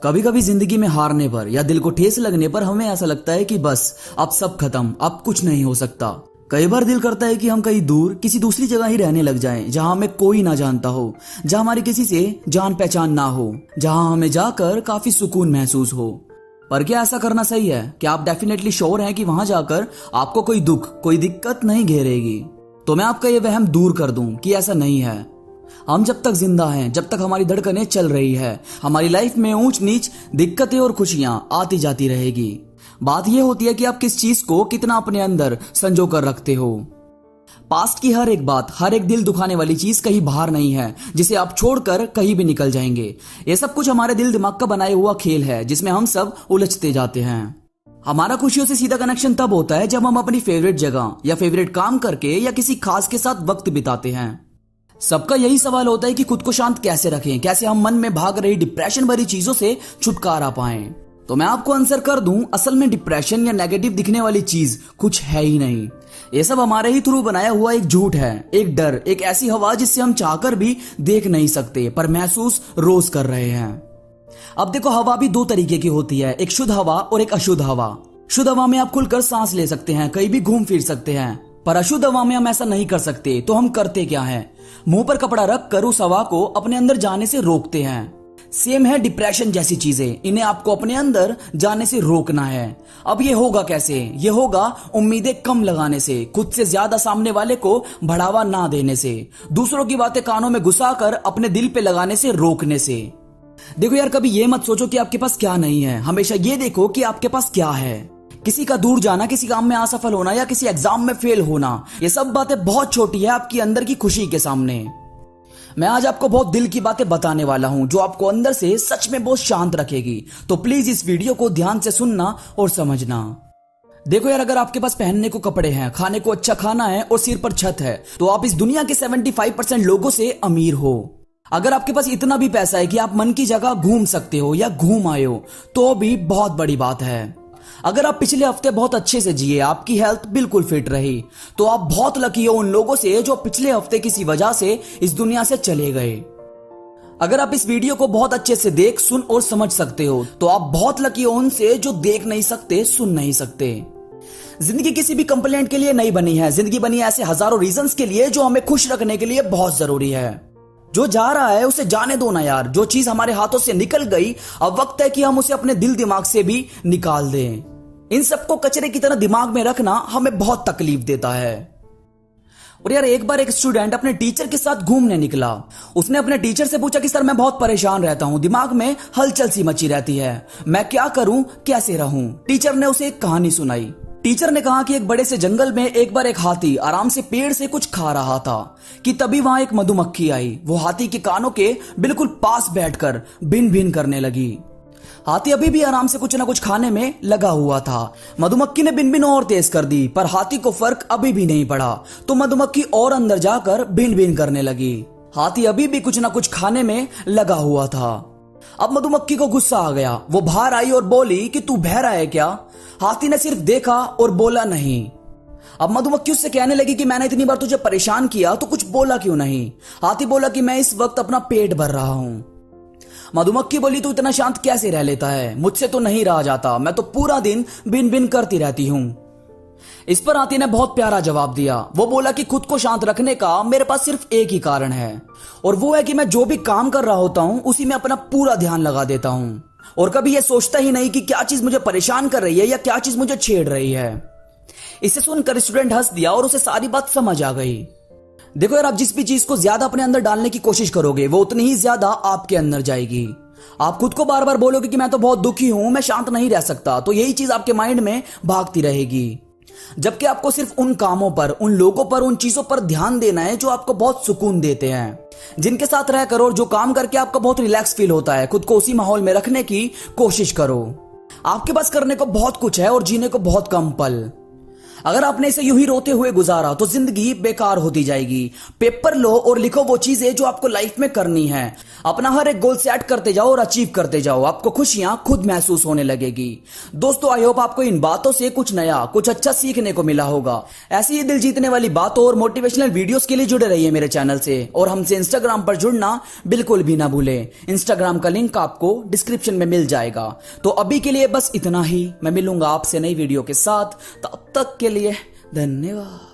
कभी कभी जिंदगी में हारने पर या दिल को ठेस लगने पर हमें ऐसा लगता है कि बस अब सब खत्म, अब कुछ नहीं हो सकता। कई बार दिल करता है कि हम कहीं दूर किसी दूसरी जगह ही रहने लग जाएं, जहां हमें कोई ना जानता हो, जहां हमारी किसी से जान पहचान ना हो, जहां हमें जाकर काफी सुकून महसूस हो। पर क्या ऐसा करना सही है? क्या आप डेफिनेटली श्योर हैं कि वहां जाकर आपको कोई दुख, कोई दिक्कत नहीं घेरेगी? तो मैं आपका ये वहम दूर कर दूं कि ऐसा नहीं है। हम जब तक जिंदा हैं, जब तक हमारी धड़कनें चल रही है, हमारी लाइफ में ऊंच नीच, दिक्कतें और खुशियां आती जाती रहेगी। बात यह होती है कि आप किस चीज को कितना अपने अंदर संजो कर रखते हो। पास्ट की हर एक बात, हर एक दिल दुखाने वाली चीज कहीं बाहर नहीं है जिसे आप छोड़कर कहीं भी निकल जाएंगे। ये सब कुछ हमारे दिल दिमाग का बनाया हुआ खेल है जिसमें हम सब उलझते जाते हैं। हमारा खुशियों से सीधा कनेक्शन तब होता है जब हम अपनी फेवरेट जगह या फेवरेट काम करके या किसी खास के साथ वक्त बिताते हैं। सबका यही सवाल होता है कि खुद को शांत कैसे रखें, कैसे हम मन में भाग रही डिप्रेशन भरी चीजों से छुटकारा पाएं। तो मैं आपको आंसर कर दूं, असल में डिप्रेशन या नेगेटिव दिखने वाली चीज कुछ है ही नहीं। ये सब हमारे ही थ्रू बनाया हुआ एक झूठ है, एक डर, एक ऐसी हवा जिससे हम चाहकर भी देख नहीं सकते पर महसूस रोज कर रहे हैं। अब देखो, हवा भी दो तरीके की होती है, एक शुद्ध हवा और एक अशुद्ध हवा। शुद्ध हवा में आप खुलकर सांस ले सकते हैं, कहीं भी घूम फिर सकते हैं, पर अशुद्ध हवा में हम ऐसा नहीं कर सकते। तो हम करते क्या है? मुंह पर कपड़ा रख कर उस हवा को अपने अंदर जाने से रोकते हैं। सेम है डिप्रेशन जैसी चीजें, इन्हें आपको अपने अंदर जाने से रोकना है। अब ये होगा कैसे? ये होगा उम्मीदें कम लगाने से, खुद से ज्यादा सामने वाले को बढ़ावा ना देने से, दूसरों की बातें कानों में घुसाकर अपने दिल पे लगाने से रोकने से। देखो यार, कभी ये मत सोचो कि आपके पास क्या नहीं है, हमेशा ये देखो कि आपके पास क्या है। किसी का दूर जाना, किसी काम में असफल होना या किसी एग्जाम में फेल होना, ये सब बातें बहुत छोटी है आपकी अंदर की खुशी के सामने। मैं आज आपको बहुत दिल की बातें बताने वाला हूं जो आपको अंदर से सच में बहुत शांत रखेगी। तो प्लीज इस वीडियो को ध्यान से सुनना और समझना। देखो यार, अगर आपके पास पहनने को कपड़े हैं, खाने को अच्छा खाना है और सिर पर छत है, तो आप इस दुनिया के 75% लोगों से अमीर हो। अगर आपके पास इतना भी पैसा है कि आप मन की जगह घूम सकते हो या घूम आए हो, तो भी बहुत बड़ी बात है। अगर आप पिछले हफ्ते बहुत अच्छे से जिए, आपकी हेल्थ बिल्कुल फिट रही, तो आप बहुत लकी हो उन लोगों से जो पिछले हफ्ते किसी वजह से इस दुनिया से चले गए। अगर आप इस वीडियो को बहुत अच्छे से देख, सुन और समझ सकते हो, तो आप बहुत लकी हो उनसे जो देख नहीं सकते, सुन नहीं सकते। जिंदगी किसी भी कंप्लेंट के लिए नहीं बनी है, जिंदगी बनी है ऐसे हजारों रीजंस के लिए जो हमें खुश रखने के लिए बहुत जरूरी है। जो जा रहा है उसे जाने दो ना यार। जो चीज हमारे हाथों से निकल गई, अब वक्त है कि हम उसे अपने दिल दिमाग से भी निकाल दें। इन सबको कचरे की तरह दिमाग में रखना हमें बहुत तकलीफ देता है। और यार, एक बार एक स्टूडेंट अपने टीचर के साथ घूमने निकला। उसने अपने टीचर से पूछा कि सर, मैं बहुत परेशान रहता हूँ, दिमाग में हलचल सी मची रहती है, मैं क्या करूं, कैसे रहूं? टीचर ने उसे एक कहानी सुनाई। टीचर ने कहा कि एक बड़े से जंगल में एक बार एक हाथी आराम से पेड़ से कुछ खा रहा था कि तभी वहां एक मधुमक्खी आई। वो हाथी के कानों के बिल्कुल पास बैठकर भिन भिन करने लगी। हाथी अभी भी आराम से कुछ ना कुछ खाने में लगा हुआ था। मधुमक्खी ने बिन बिन और तेज कर दी, पर हाथी को फर्क अभी भी नहीं पड़ा। तो मधुमक्खी और अंदर जाकर भिन भिन करने लगी। हाथी अभी भी कुछ ना कुछ खाने में लगा हुआ था। अब मधुमक्खी को गुस्सा आ गया। वो बाहर आई और बोली कि तू बहरा है क्या? हाथी ने सिर्फ देखा और बोला नहीं। अब मधुमक्खी उससे कहने लगी कि मैंने इतनी बार तुझे परेशान किया तो कुछ बोला क्यों नहीं? हाथी बोला कि मैं इस वक्त अपना पेट भर रहा हूं। मधुमक्खी बोली, तू इतना शांत कैसे रह लेता है? मुझसे तो नहीं रहा जाता, मैं तो पूरा दिन बिन बिन करती रहती हूं। इस पर हाथी ने बहुत प्यारा जवाब दिया। वो बोला कि खुद को शांत रखने का मेरे पास सिर्फ एक ही कारण है, और वो है कि मैं जो भी काम कर रहा होता हूं उसी में अपना पूरा ध्यान लगा देता हूं, और कभी ये सोचता ही नहीं कि क्या चीज मुझे परेशान कर रही है या क्या चीज मुझे छेड़ रही है। इसे सुनकर स्टूडेंट हंस दिया और उसे सारी बात समझ आ गई। देखो यार, आप जिस भी चीज को ज्यादा अपने अंदर डालने की कोशिश करोगे, वो उतनी ही ज्यादा आपके अंदर जाएगी। आप खुद को बार बार बोलोगे कि मैं तो बहुत दुखी हूं, मैं शांत नहीं रह सकता, तो यही चीज आपके माइंड में भागती रहेगी। जबकि आपको सिर्फ उन कामों पर, उन लोगों पर, उन चीजों पर ध्यान देना है जो आपको बहुत सुकून देते हैं, जिनके साथ रहकर और जो काम करके आपको बहुत रिलैक्स फील होता है। खुद को उसी माहौल में रखने की कोशिश करो। आपके पास करने को बहुत कुछ है और जीने को बहुत कम पल। अगर आपने इसे यूं ही रोते हुए गुजारा तो जिंदगी बेकार होती जाएगी। पेपर लो और लिखो वो चीजें जो आपको लाइफ में करनी है। अपना हर एक गोल सेट करते जाओ और अचीव करते जाओ। आपको खुशियां खुद महसूस होने लगेगी। दोस्तों, आई होप आपको इन बातों से कुछ नया, कुछ अच्छा सीखने को मिला होगा। ऐसी ही दिल जीतने वाली बातों और मोटिवेशनल वीडियोस के लिए जुड़े रहिए मेरे चैनल से, और हमसे इंस्टाग्राम पर जुड़ना बिल्कुल भी ना भूलें। इंस्टाग्राम का लिंक आपको डिस्क्रिप्शन में मिल जाएगा। तो अभी के लिए बस इतना ही। मैं मिलूंगा आपसे नई वीडियो के साथ। तब तक के लिए धन्यवाद।